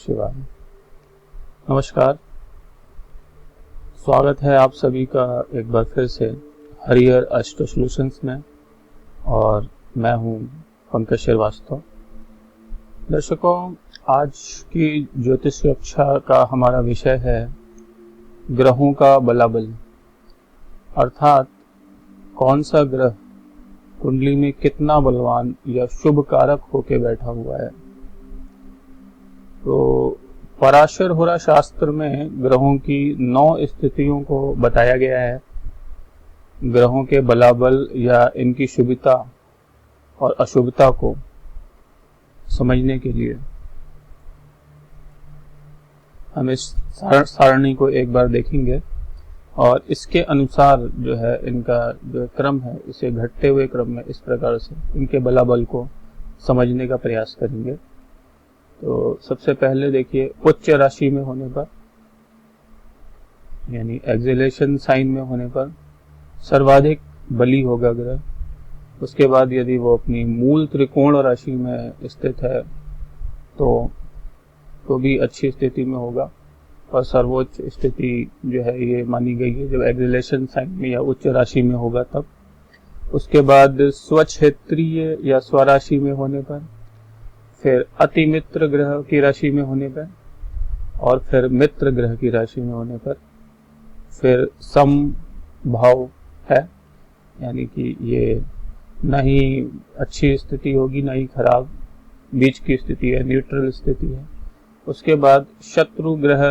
शिवाय। नमस्कार, स्वागत है आप सभी का एक बार फिर से हरिहर एस्ट्रो सॉल्यूशंस में, और मैं हूं पंकज श्रीवास्तव। दर्शकों, आज की ज्योतिष कक्षा का हमारा विषय है ग्रहों का बलाबल, अर्थात कौन सा ग्रह कुंडली में कितना बलवान या शुभ कारक होके बैठा हुआ है। तो पराशर होरा शास्त्र में ग्रहों की 9 स्थितियों को बताया गया है। ग्रहों के बलाबल या इनकी शुभता और अशुभता को समझने के लिए हम इस सारणी को एक बार देखेंगे और इसके अनुसार जो है इनका जो क्रम है, इसे घटते हुए क्रम में इस प्रकार से इनके बलाबल को समझने का प्रयास करेंगे। तो सबसे पहले देखिए, उच्च राशि में होने पर यानी एक्सेलेरेशन साइन में होने पर सर्वाधिक बली होगा ग्रह। उसके बाद यदि वो अपनी मूल त्रिकोण राशि में स्थित है तो भी अच्छी स्थिति में होगा, और सर्वोच्च स्थिति जो है ये मानी गई है जब एक्सेलेरेशन साइन में या उच्च राशि में होगा तब। उसके बाद स्वक्षेत्रीय या स्वराशि में होने पर, फिर अति मित्र ग्रह की राशि में होने पर, और फिर मित्र ग्रह की राशि में होने पर, फिर समभाव है, यानी कि ये न ही अच्छी स्थिति होगी न ही खराब, बीच की स्थिति है, न्यूट्रल स्थिति है। उसके बाद शत्रु ग्रह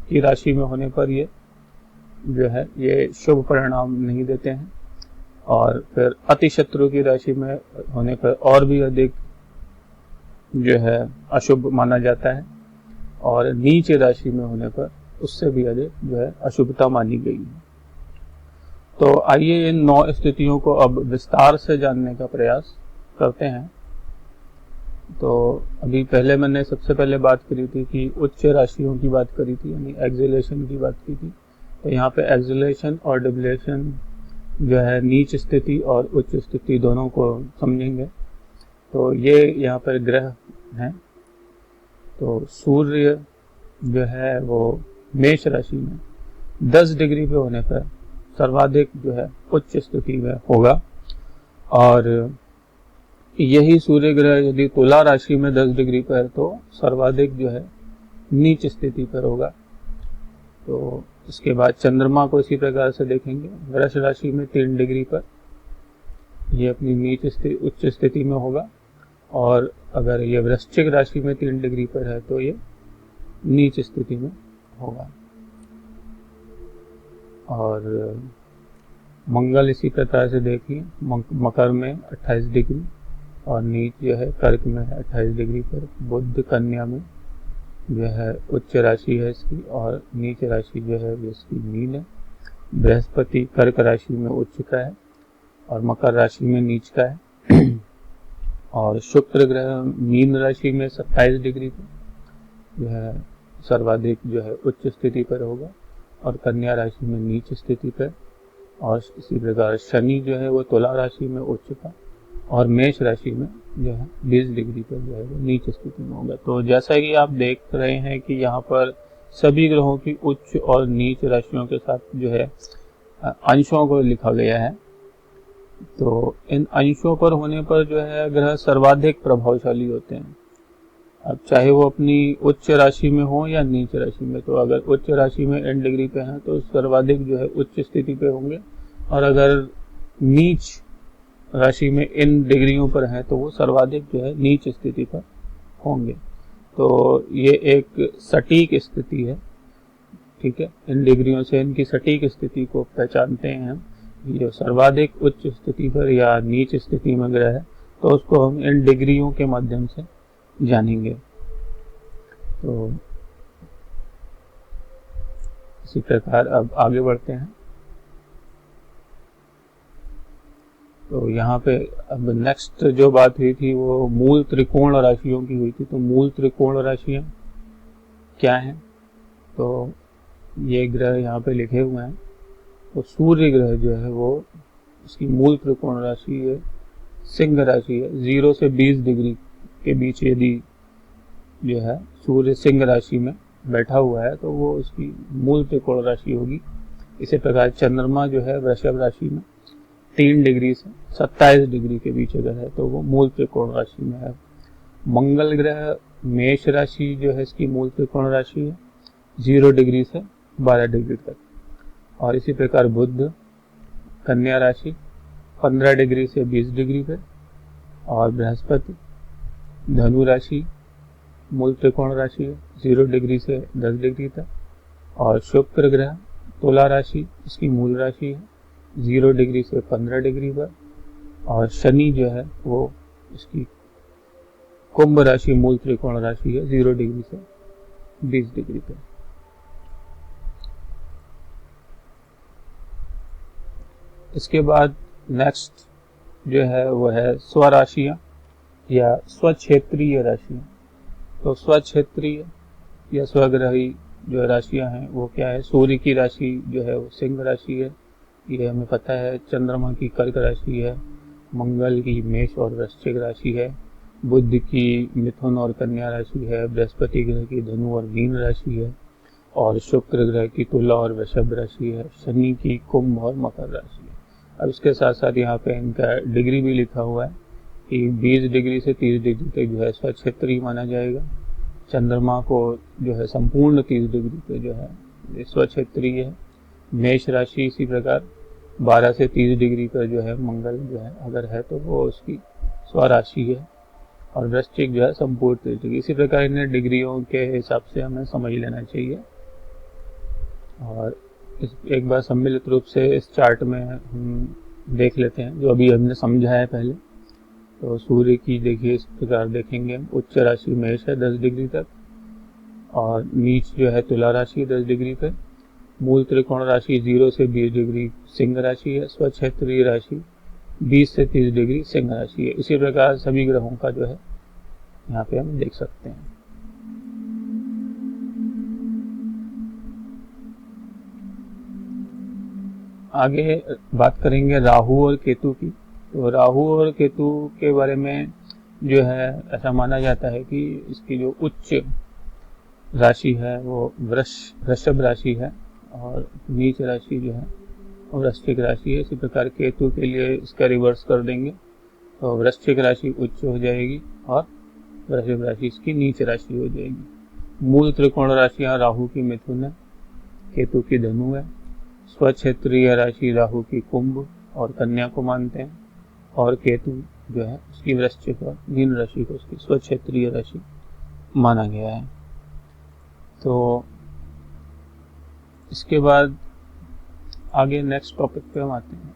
की राशि में होने पर ये जो है ये शुभ परिणाम नहीं देते हैं, और फिर अति शत्रु की राशि में होने पर और भी अधिक जो है अशुभ माना जाता है, और नीच राशि में होने पर उससे भी अधिक जो है अशुभता मानी गई है। तो आइए इन 9 स्थितियों को अब विस्तार से जानने का प्रयास करते हैं। तो अभी पहले मैंने सबसे पहले बात करी थी कि उच्च राशियों की बात करी थी, यानी एक्सेलेरेशन की बात की थी। तो यहाँ पे एक्सेलेरेशन और डिप्लेशन जो है नीच स्थिति और उच्च स्थिति दोनों को समझेंगे। तो ये यहाँ पर ग्रह हैं। तो सूर्य जो है वो मेष राशि में 10 डिग्री पे होने पर सर्वाधिक जो है उच्च स्थिति में होगा, और यही सूर्य ग्रह यदि तुला राशि में 10 डिग्री पर तो सर्वाधिक जो है नीच स्थिति पर होगा। तो इसके बाद चंद्रमा को इसी प्रकार से देखेंगे। वृष राशि में 3 डिग्री पर ये अपनी नीच स्थिति उच्च स्थिति में होगा, और अगर ये वृश्चिक राशि में 3 डिग्री पर है तो ये नीच स्थिति में होगा। और मंगल इसी प्रकार से देखिए, मकर में 28 डिग्री और नीच जो है कर्क में है 28 डिग्री पर। बुध कन्या में जो है उच्च राशि है इसकी, और नीच राशि जो है वो इसकी मीन है। बृहस्पति कर्क राशि में उच्च का है और मकर राशि में नीच का है। और शुक्र ग्रह मीन राशि में 27 डिग्री पर जो है सर्वाधिक जो है उच्च स्थिति पर होगा, और कन्या राशि में नीच स्थिति पर। और इसी प्रकार शनि जो है वो तुला राशि में उच्च का, और मेष राशि में जो है 20 डिग्री पर जो है वो नीच स्थिति में होगा। तो जैसा कि आप देख रहे हैं कि यहाँ पर सभी ग्रहों की उच्च और नीच राशियों के साथ जो है अंशों को लिखा गया है। तो इन अंशों पर होने पर जो है ग्रह सर्वाधिक प्रभावशाली होते हैं, अब चाहे वो अपनी उच्च राशि में हो या नीच राशि में। तो अगर उच्च राशि में n डिग्री पे हैं तो सर्वाधिक जो है उच्च स्थिति पे होंगे, और अगर नीच राशि में इन डिग्रियों पर हैं तो वो सर्वाधिक जो है नीच स्थिति पर होंगे। तो ये एक सटीक स्थिति है, ठीक है। इन डिग्रियों से इनकी सटीक स्थिति को पहचानते हैं हम। ये सर्वाधिक उच्च स्थिति पर या नीच स्थिति में ग्रह है तो उसको हम इन डिग्रियों के माध्यम से जानेंगे। तो इसी प्रकार अब आगे बढ़ते हैं। तो यहाँ पे अब नेक्स्ट जो बात हुई थी वो मूल त्रिकोण राशियों की हुई थी। तो मूल त्रिकोण राशियां क्या हैं? तो ये ग्रह यहाँ पे लिखे हुए हैं। तो सूर्य ग्रह जो है वो इसकी मूल त्रिकोण राशि है, सिंह राशि है। 0 से 20 डिग्री के बीच यदि जो है सूर्य सिंह राशि में बैठा हुआ है तो वो उसकी मूल त्रिकोण राशि होगी। इसी प्रकार चंद्रमा जो है वृषभ राशि में 3 डिग्री से 27 डिग्री के बीच अगर है तो वो मूल त्रिकोण राशि में है। मंगल ग्रह मेष राशि जो है इसकी मूल त्रिकोण राशि है 0 डिग्री से 12 डिग्री तक। और इसी प्रकार बुध कन्या राशि 15 डिग्री से 20 डिग्री पे। और बृहस्पति धनु राशि मूल त्रिकोण राशि है 0 डिग्री से 10 डिग्री तक। और शुक्र ग्रह तुला राशि इसकी मूल राशि है 0 डिग्री से 15 डिग्री पर। और शनि जो है वो इसकी कुंभ राशि मूल त्रिकोण राशि है 0 डिग्री से 20 डिग्री पर। इसके बाद नेक्स्ट जो है वो है स्वराशियां या स्वक्षेत्रीय राशियां। तो स्वक्षेत्रीय या स्वग्रही जो राशियां हैं वो क्या है, सूर्य की राशि जो है वो सिंह राशि है, ये हमें पता है। चंद्रमा की कर्क राशि है, मंगल की मेष और वृश्चिक राशि है, बुध की मिथुन और कन्या राशि है, बृहस्पति ग्रह की धनु और मीन राशि है, और शुक्र ग्रह की तुला और वृषभ राशि है, शनि की कुंभ और मकर राशि है। अब इसके साथ साथ यहाँ पे इनका डिग्री भी लिखा हुआ है कि 20 डिग्री से 30 डिग्री तक जो है स्वक्षेत्रीय माना जाएगा। चंद्रमा को जो है संपूर्ण 30 डिग्री पे जो है स्वक्षेत्रीय है। मेष राशि इसी प्रकार 12 से 30 डिग्री पर जो है मंगल जो है अगर है तो वो उसकी स्वराशि है। और वृश्चिक जो है संपूर्ण 30 डिग्री। इसी प्रकार इन्हें डिग्रियों के हिसाब से हमें समझ लेना चाहिए। और एक बार सम्मिलित रूप से इस चार्ट में हम देख लेते हैं जो अभी हमने समझा है पहले। तो सूर्य की देखिए इस प्रकार देखेंगे हम, उच्च राशि मेष है 10 डिग्री तक, और नीच जो है तुला राशि 10 डिग्री पे। मूल त्रिकोण राशि 0 से 20 डिग्री सिंह राशि है। स्वक्षेत्रीय राशि 20 से 30 डिग्री सिंह राशि है। इसी प्रकार सभी ग्रहों का जो है यहाँ पे हम देख सकते हैं। आगे बात करेंगे राहु और केतु की। तो राहु और केतु के बारे में जो है ऐसा माना जाता है कि इसकी जो उच्च राशि है वो वृषभ राशि है, और नीच राशि जो है वो वृश्चिक राशि है। इसी प्रकार केतु के लिए इसका रिवर्स कर देंगे तो वृश्चिक राशि उच्च हो जाएगी और वृषभ राशि इसकी नीच राशि हो जाएगी। मूल त्रिकोण राशियां राहु की मिथुन है, केतु की धनु है। स्वक्षेत्रीय राशि राहु की कुंभ और कन्या को मानते हैं, और केतु जो है उसकी वृश्चिक और मीन राशि को उसकी स्वक्षेत्रीय राशि माना गया है। तो इसके बाद आगे नेक्स्ट टॉपिक पे हम आते हैं।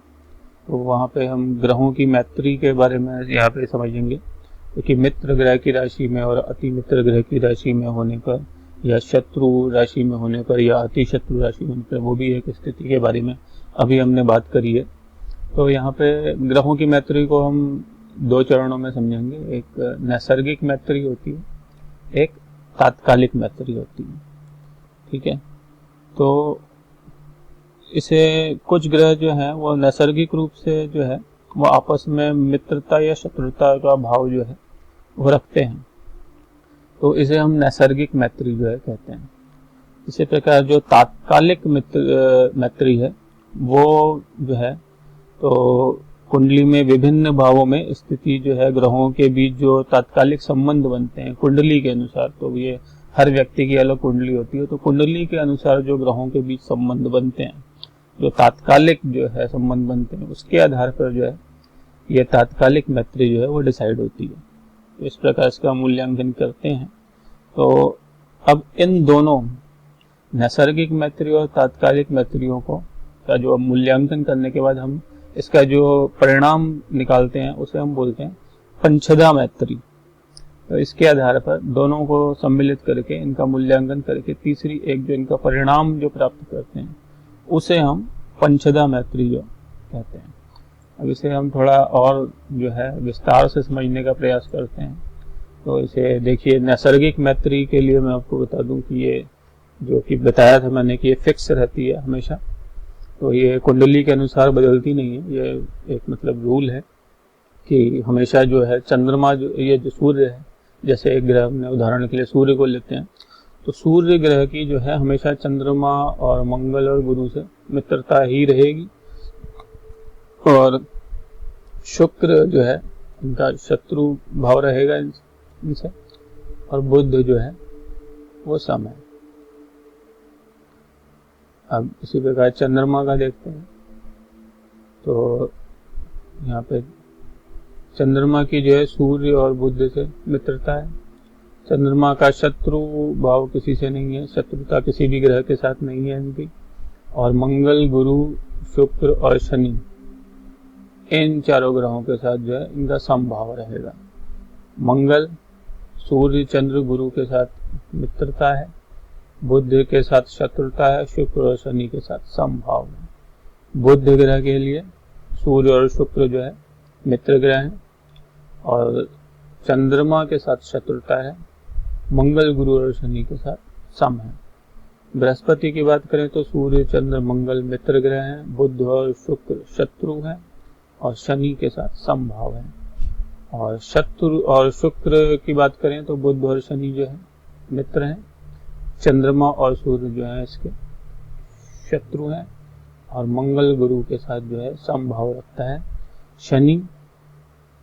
तो वहाँ पे हम ग्रहों की मैत्री के बारे में यहाँ पे समझेंगे। क्योंकि मित्र ग्रह की राशि में और अति मित्र ग्रह की राशि में होने पर, या शत्रु राशि में होने पर, या अति शत्रु राशि में होने पर, वो भी एक स्थिति के बारे में अभी हमने बात करी है। तो यहाँ पे ग्रहों की मैत्री को हम 2 चरणों में समझेंगे। एक नैसर्गिक मैत्री होती है, एक तात्कालिक मैत्री होती है। ठीक है, तो इसे कुछ ग्रह जो हैं वो नैसर्गिक रूप से जो है वो आपस में मित्रता या शत्रुता का भाव जो है वो रखते हैं, तो इसे हम नैसर्गिक मैत्री जो है कहते हैं। इसी प्रकार जो तात्कालिक मैत्री है वो जो है तो कुंडली में विभिन्न भावों में स्थिति जो है ग्रहों के बीच जो तात्कालिक संबंध बनते हैं कुंडली के अनुसार, तो ये हर व्यक्ति की अलग कुंडली होती है, तो कुंडली के अनुसार जो ग्रहों के बीच संबंध बनते हैं, जो तात्कालिक जो है संबंध बनते हैं, उसके आधार पर जो है ये तात्कालिक मैत्री जो है वो डिसाइड होती है। तो इस प्रकार इसका मूल्यांकन करते हैं। तो अब इन दोनों नैसर्गिक मैत्री और तात्कालिक मैत्रियों को का जो मूल्यांकन करने के बाद हम इसका जो परिणाम निकालते हैं उसे हम बोलते हैं पंचदा मैत्री। तो इसके आधार पर दोनों को सम्मिलित करके इनका मूल्यांकन करके तीसरी एक जो इनका परिणाम जो प्राप्त करते हैं उसे हम पंचदा मैत्री जो कहते हैं। अब इसे हम थोड़ा और जो है विस्तार से समझने का प्रयास करते हैं। तो इसे देखिए, नैसर्गिक मैत्री के लिए मैं आपको बता दूं कि ये जो कि बताया था मैंने कि ये फिक्स रहती है हमेशा, तो ये कुंडली के अनुसार बदलती नहीं है। ये एक मतलब रूल है कि हमेशा जो है चंद्रमा जो ये जो सूर्य है जैसे एक ग्रह में उदाहरण के लिए सूर्य को लेते हैं, तो सूर्य ग्रह की जो है हमेशा चंद्रमा और मंगल और गुरु से मित्रता ही रहेगी, और शुक्र जो है इनका शत्रु भाव रहेगा इनसे, और बुध जो है वो सम है। अब इसी प्रकार चंद्रमा का देखते हैं, तो यहाँ पे चंद्रमा की जो है सूर्य और बुध से मित्रता है। चंद्रमा का शत्रु भाव किसी से नहीं है, शत्रुता किसी भी ग्रह के साथ नहीं है इनकी। और मंगल, गुरु, शुक्र और शनि, इन चारों ग्रहों के साथ जो है इनका समभाव रहेगा। मंगल, सूर्य, चंद्र, गुरु के साथ मित्रता है, बुध के साथ शत्रुता है, शुक्र और शनि के साथ समभाव है। बुध ग्रह के लिए सूर्य और शुक्र जो है मित्र ग्रह हैं, और चंद्रमा के साथ शत्रुता है, मंगल, गुरु और शनि के साथ सम है। बृहस्पति की बात करें तो सूर्य, चंद्र, मंगल मित्र ग्रह हैं, बुध और शुक्र शत्रु हैं, और शनि के साथ समभाव है। और शत्रु और शुक्र की बात करें तो बुध और शनि जो है मित्र हैं, चंद्रमा और सूर्य जो है इसके शत्रु हैं, और मंगल गुरु के साथ जो है समभाव रखता है। शनि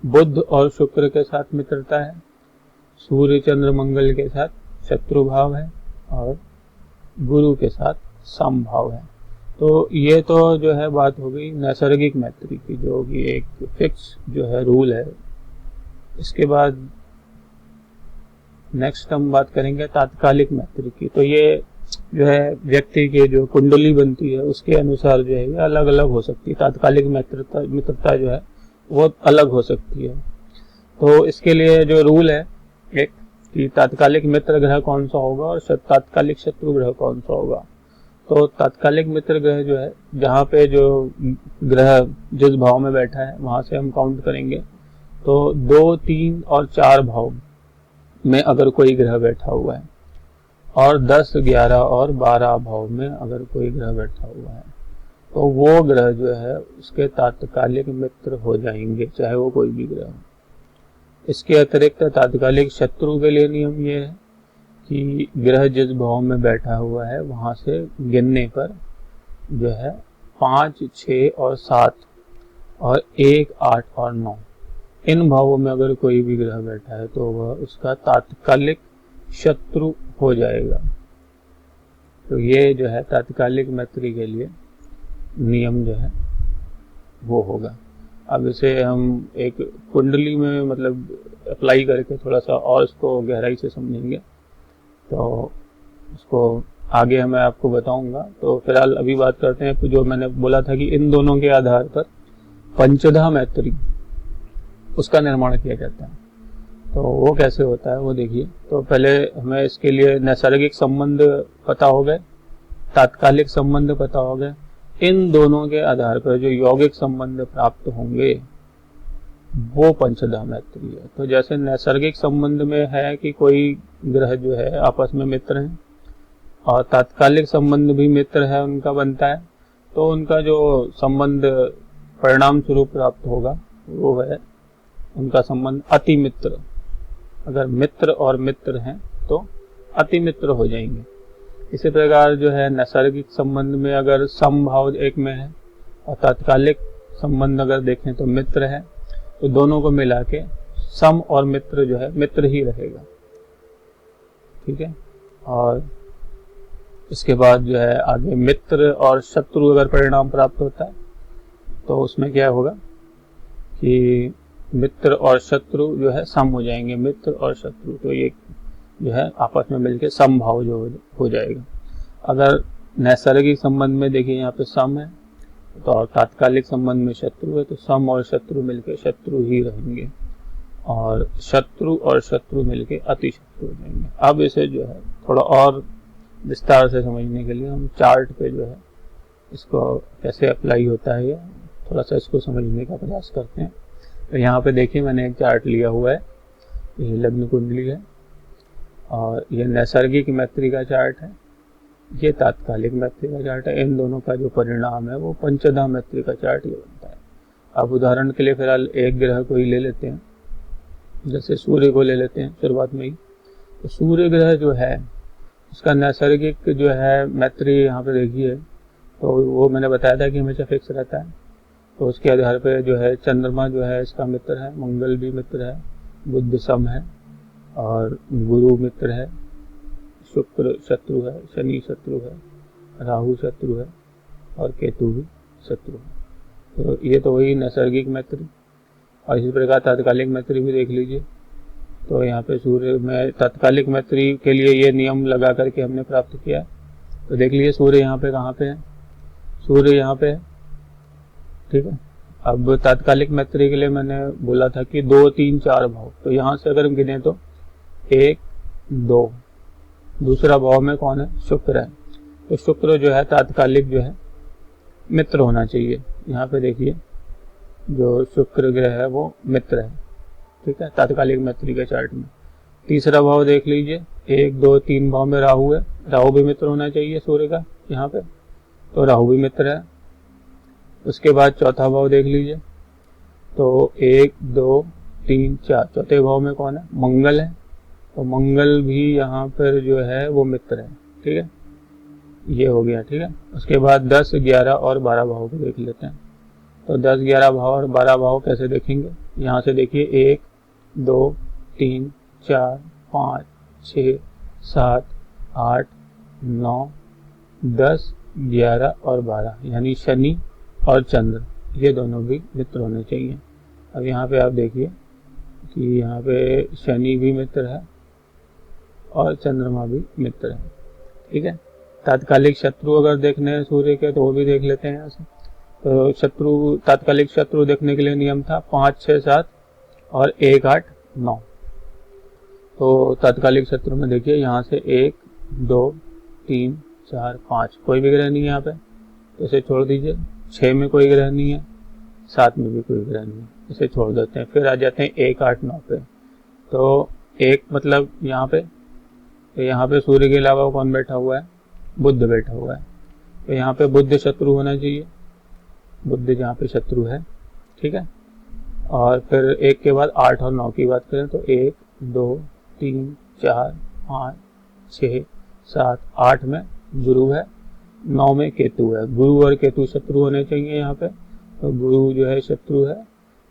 बुध और शुक्र के साथ मित्रता है, सूर्य, चंद्र, मंगल के साथ शत्रु भाव है, और गुरु के साथ समभाव है। तो ये तो जो है बात हो गई नैसर्गिक मैत्री की, जो कि एक फिक्स जो है रूल है। इसके बाद नेक्स्ट हम बात करेंगे तात्कालिक मैत्री की। तो ये जो है व्यक्ति के जो कुंडली बनती है उसके अनुसार जो है ये अलग अलग हो सकती है। तात्कालिक मित्रता जो है वो अलग हो सकती है। तो इसके लिए जो रूल है एक, कि तात्कालिक मित्र ग्रह कौन सा होगा और तात्कालिक शत्रु ग्रह कौन सा होगा। तो तात्कालिक मित्र ग्रह जो है, जहाँ पे जो ग्रह जिस भाव में बैठा है वहां से हम काउंट करेंगे, तो 2, 3 और 4 भाव में अगर कोई ग्रह बैठा हुआ है, और 10, 11 और 12 भाव में अगर कोई ग्रह बैठा हुआ है, तो वो ग्रह जो है उसके तात्कालिक मित्र हो जाएंगे, चाहे वो कोई भी ग्रह हो। इसके अतिरिक्त तात्कालिक शत्रु के लिए नियम ये है कि ग्रह जिस भाव में बैठा हुआ है वहां से गिनने पर जो है 5, 6 और 7 और 1, 8 और 9, इन भावों में अगर कोई भी ग्रह बैठा है तो वह उसका तात्कालिक शत्रु हो जाएगा। तो ये जो है तात्कालिक मैत्री के लिए नियम जो है वो होगा। अब इसे हम एक कुंडली में मतलब अप्लाई करके थोड़ा सा और इसको गहराई से समझेंगे, तो उसको आगे मैं आपको बताऊंगा। तो फिलहाल अभी बात करते हैं जो मैंने बोला था कि इन दोनों के आधार पर पंचधा मैत्री उसका निर्माण किया जाता है। तो वो कैसे होता है वो देखिए। तो पहले हमें इसके लिए नैसर्गिक संबंध पता हो गए, तात्कालिक संबंध पता हो गए। इन दोनों के आधार पर जो यौगिक संबंध प्राप्त होंगे वो पंचधा मैत्री है। तो जैसे नैसर्गिक संबंध में है कि कोई ग्रह जो है आपस में मित्र हैं, और तात्कालिक संबंध भी मित्र है उनका बनता है, तो उनका जो संबंध परिणाम स्वरूप प्राप्त होगा वो है उनका संबंध अति मित्र। अगर मित्र और मित्र हैं तो अति मित्र हो जाएंगे। इसी प्रकार जो है नैसर्गिक संबंध में अगर समभाव एक में है और तात्कालिक संबंध अगर देखें तो मित्र है, तो दोनों को मिला के सम और मित्र जो है मित्र ही रहेगा। ठीक है। और इसके बाद जो है आगे मित्र और शत्रु अगर परिणाम प्राप्त होता है तो उसमें क्या होगा कि मित्र और शत्रु जो है सम हो जाएंगे। मित्र और शत्रु तो ये जो है आपस में मिलके समभाव जो हो जाएगा। अगर नैसर्गिक संबंध में देखिए यहाँ पे सम है, तो और तात्कालिक संबंध में शत्रु है, तो सम और शत्रु मिलके शत्रु ही रहेंगे, और शत्रु और शत्रु मिलके अति शत्रु हो जाएंगे। अब इसे जो है थोड़ा और विस्तार से समझने के लिए हम चार्ट पे जो है इसको कैसे अप्लाई होता है या थोड़ा सा इसको समझने का प्रयास करते हैं। तो यहाँ पे देखिए मैंने एक चार्ट लिया हुआ है, ये लग्न कुंडली है, और ये नैसर्गिक मैत्री का चार्ट है, ये तात्कालिक मैत्री का चार्ट है। इन दोनों का जो परिणाम है वो पंचधा मैत्री का चार्ट ये बनता है। अब उदाहरण के लिए फिलहाल एक ग्रह को ही ले लेते हैं, जैसे सूर्य को ले लेते हैं शुरुआत में ही, तो सूर्य ग्रह जो है उसका नैसर्गिक जो है मैत्री यहाँ पे देखिए, तो वो मैंने बताया था कि हमेशा फिक्स रहता है। तो उसके आधार पे जो है चंद्रमा जो है इसका मित्र है, मंगल भी मित्र है, बुध सम है और गुरु मित्र है, शुक्र शत्रु है, शनि शत्रु है, राहु शत्रु है और केतु भी शत्रु है। तो ये तो वही नैसर्गिक मैत्री। और इसी प्रकार तात्कालिक मैत्री भी देख लीजिए। तो यहाँ पे सूर्य में तात्कालिक मैत्री के लिए ये नियम लगा करके हमने प्राप्त किया। तो देख लीजिए सूर्य यहाँ पे कहाँ पे है, सूर्य यहाँ पे है, ठीक है। अब तात्कालिक मैत्री के लिए मैंने बोला था कि 2, 3, 4 भाव। तो यहाँ से अगर हम गिने तो 1, 2, दूसरा भाव में कौन है, शुक्र है। तो शुक्र जो है तात्कालिक जो है मित्र होना चाहिए। यहाँ पे देखिए जो शुक्र ग्रह है वो मित्र है, ठीक है, तात्कालिक मैत्री के चार्ट में। तीसरा भाव देख लीजिए, 1, 2, 3 भाव में राहु है, राहु भी मित्र होना चाहिए सूर्य का यहाँ पे, तो राहु भी मित्र है। उसके बाद चौथा भाव देख लीजिए, तो 1, 2, 3, 4, चौथे भाव में कौन है, मंगल है, तो मंगल भी यहाँ पर जो है वो मित्र है, ठीक है, ये हो गया, ठीक है। उसके बाद 10, 11 और 12 भाव को देख लेते हैं। तो 10, 11 भाव और 12 भाव कैसे देखेंगे, यहाँ से देखिए 1, 2, 3, 4, 5, 6, 7, 8, 9, 10, 11 और 12, यानी शनि और चंद्र ये दोनों भी मित्र होने चाहिए। अब यहाँ पे आप देखिए कि यहाँ पे शनि भी मित्र है और चंद्रमा भी मित्र है, ठीक है। तात्कालिक शत्रु अगर देखने हैं सूर्य के तो वो भी देख लेते हैं यहाँ से। तो शत्रु, तात्कालिक शत्रु देखने के लिए नियम था 5, 6, 7 और 1, 8, 9। तो तात्कालिक शत्रु में देखिए यहाँ से 1, 2, 3, 4, 5 कोई भी ग्रह नहीं है यहाँ पे, तो इसे छोड़ दीजिए। 6 में कोई ग्रह नहीं है, 7 में भी कोई ग्रह नहीं है, इसे छोड़ देते हैं। फिर आ जाते हैं 1, 8, 9 पे। तो 1 मतलब यहाँ पे, तो यहाँ पे सूर्य के अलावा कौन बैठा हुआ है, बुध बैठा हुआ है, तो यहाँ पे बुध शत्रु होना चाहिए, बुध जहाँ पे शत्रु है, ठीक है। और फिर 1 के बाद 8 और 9 की बात करें तो 1, 2, 3, 4, 5, 6, 7, 8 में गुरु है, 9 में केतु है। गुरु और केतु शत्रु होने चाहिए यहाँ पे, तो गुरु जो है शत्रु है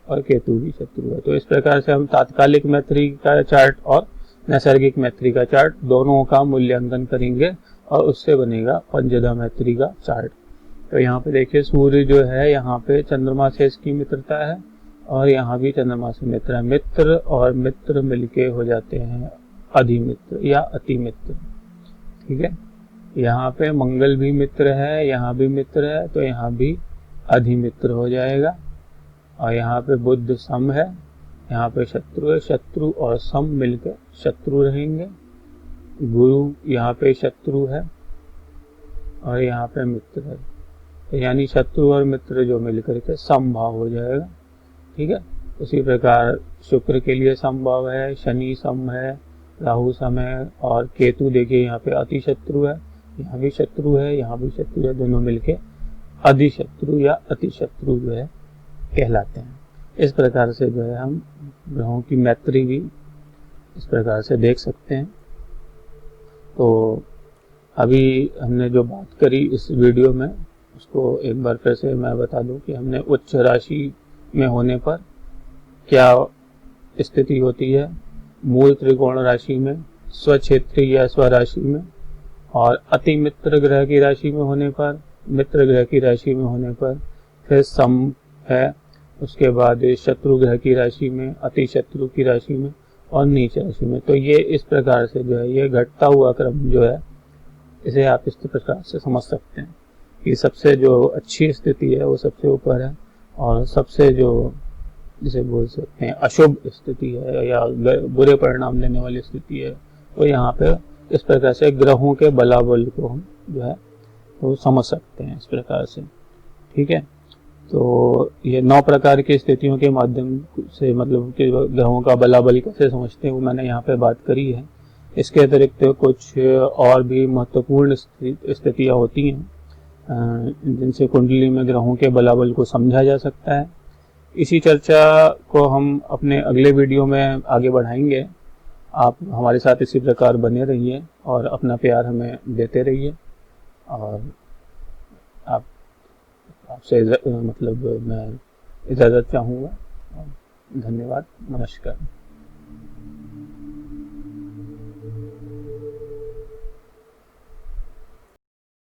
और केतु भी शत्रु है। तो इस प्रकार से हम तात्कालिक मैत्री का चार्ट और नैसर्गिक मैत्री का चार्ट दोनों का मूल्यांकन करेंगे और उससे बनेगा पंचधा मैत्री का चार्ट। तो यहाँ पे देखिए सूर्य जो है यहाँ पे चंद्रमा से इसकी मित्रता है और यहाँ भी चंद्रमा से मित्र है। मित्र और मित्र मिलके हो जाते हैं अधिमित्र या अति मित्र, ठीक है। यहाँ पे मंगल भी मित्र है, यहाँ भी मित्र है, तो यहाँ भी अधिमित्र हो जाएगा। और यहाँ पे बुध सम है, यहाँ पे शत्रु है, शत्रु और सम मिलकर शत्रु रहेंगे। गुरु यहाँ पे शत्रु है और यहाँ पे मित्र है, तो यानी शत्रु और मित्र जो मिलकर के समभाव हो जाएगा, ठीक है। उसी प्रकार शुक्र के लिए समभाव है, शनि सम है, राहु सम है और केतु देखिए यहाँ पे अति शत्रु है, यहाँ भी शत्रु है, यहाँ भी शत्रु है, दोनों मिलके अधिशत्रु या अति शत्रु जो है कहलाते हैं। इस प्रकार से जो है हम ग्रहों की मैत्री भी इस प्रकार से देख सकते हैं। तो अभी हमने जो बात करी इस वीडियो में उसको एक बार फिर से मैं बता दूं कि हमने उच्च राशि में होने पर क्या स्थिति होती है, मूल त्रिकोण राशि में, स्वक्षेत्री या स्वराशि में, और अति मित्र ग्रह की राशि में होने पर, मित्र ग्रह की राशि में होने पर, फिर सम है, उसके बाद शत्रु ग्रह की राशि में, अति शत्रु की राशि में और नीच राशि में। तो ये इस प्रकार से जो है ये घटता हुआ क्रम जो है इसे आप इस प्रकार से समझ सकते हैं कि सबसे जो अच्छी स्थिति है वो सबसे ऊपर है और सबसे जो जिसे बोल सकते हैं अशुभ स्थिति है या बुरे परिणाम लेने वाली स्थिति है वो यहाँ पे इस प्रकार से ग्रहों के बलाबल को हम जो है वो समझ सकते हैं इस प्रकार से, ठीक है। तो ये 9 प्रकार की स्थितियों के माध्यम से मतलब कि ग्रहों का बलाबल कैसे समझते हैं वो मैंने यहाँ पे बात करी है। इसके अतिरिक्त कुछ और भी महत्वपूर्ण स्थितियाँ होती हैं जिनसे कुंडली में ग्रहों के बलाबल को समझा जा सकता है। इसी चर्चा को हम अपने अगले वीडियो में आगे बढ़ाएंगे। आप हमारे साथ इसी प्रकार बने रहिए और अपना प्यार हमें देते रहिए। और आप आपसे मतलब मैं इजाज़त चाहूँगा। धन्यवाद, नमस्कार।